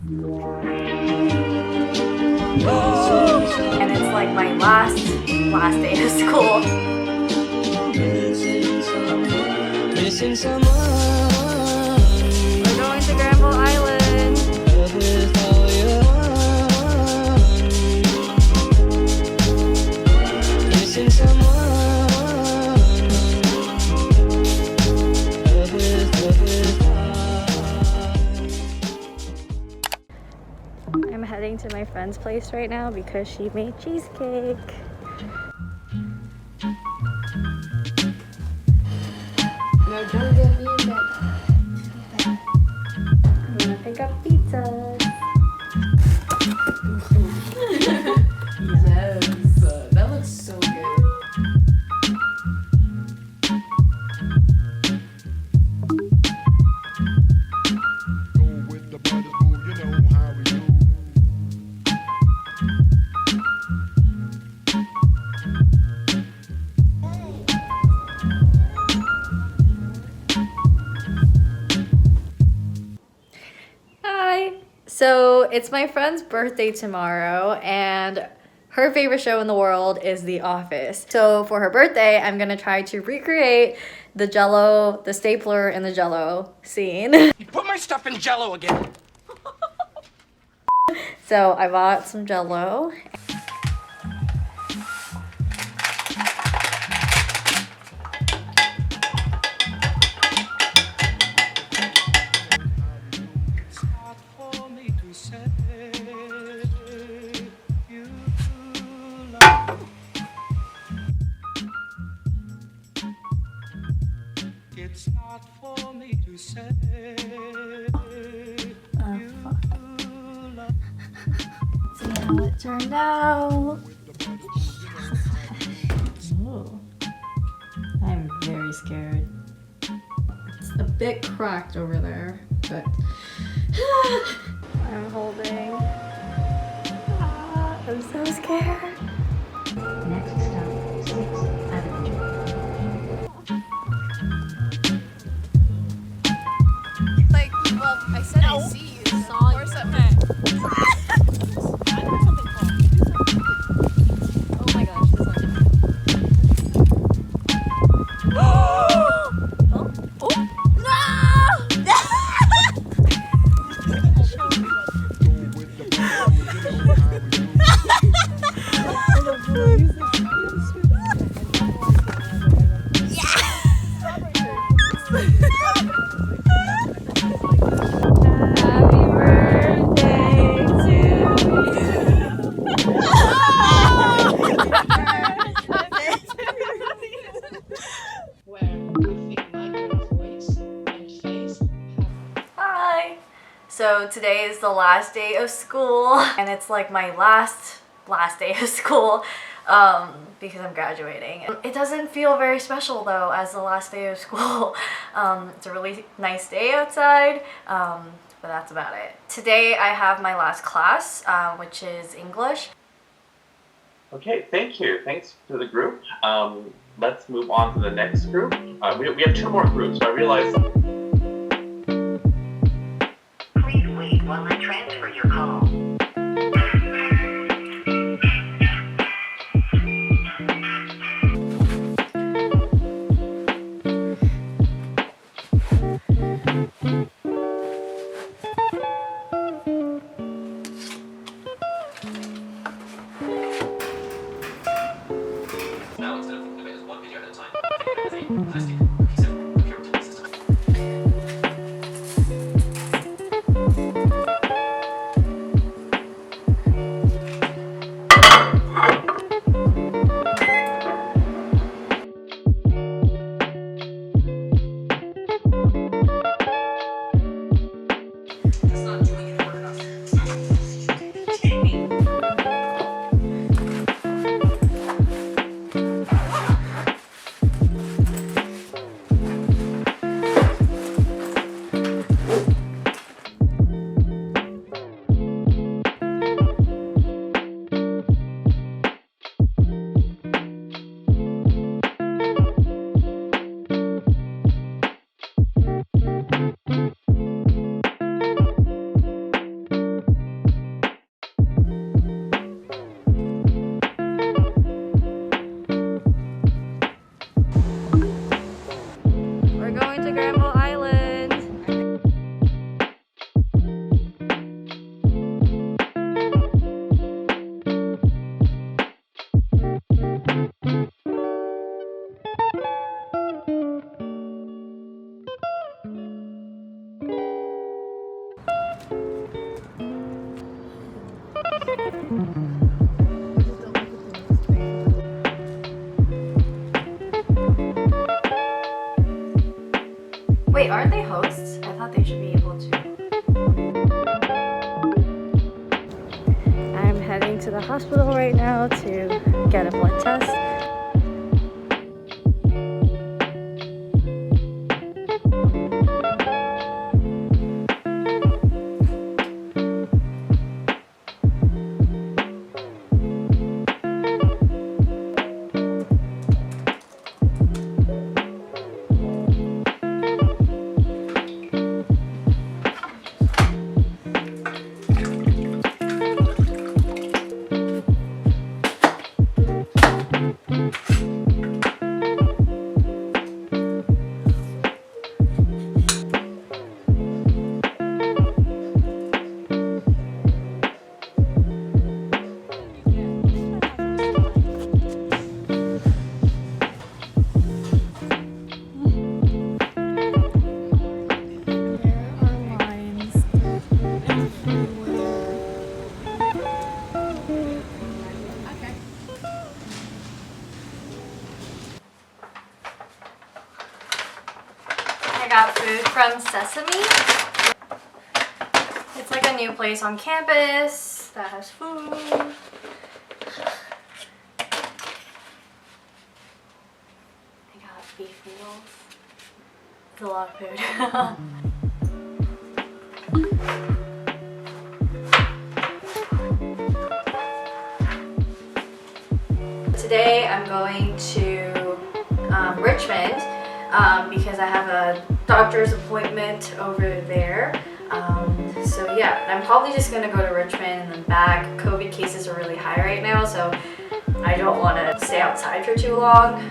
And it's like my last day of school. We're going to Granville Island. I'm heading to my friend's place right now because she made cheesecake. No, don't get me in bed. I'm gonna pick up pizzas. Yes, that looks so good. Hi! So it's my friend's birthday tomorrow and her favorite show in the world is The Office. So for her birthday, I'm gonna try to recreate the jello, the stapler in the jello scene. You put my stuff in jello again. So I bought some jello. It's not for me to say. See how it turned out. Ooh. I'm very scared. It's a bit cracked over there, but I'm holding. I'm so scared. Next stop, 6th Avenue. Like, well, I said I see you. Or something. Oh my gosh, this one. So today is the last day of school and it's like my last day of school because I'm graduating. It doesn't feel very special though as the last day of school. It's a really nice day outside, but that's about it. Today I have my last class, which is English. Okay, thank you. Thanks to the group. Let's move on to the next group. We have 2 more groups, so I realized... Please wait while I transfer your call. Now instead of thinking of it as one video at a time, think of it as a holistic, cohesive, procurement system. Wait, aren't they hosts? I thought they should be able to. I'm heading to the hospital right now to get a blood test. I got food from Sesame. It's like a new place on campus that has food. I got beef noodles. It's a lot of food. Today I'm going to Richmond because I have a doctor's appointment over there. So yeah, I'm probably just gonna go to Richmond and then back. COVID cases are really high right now, so I don't want to stay outside for too long.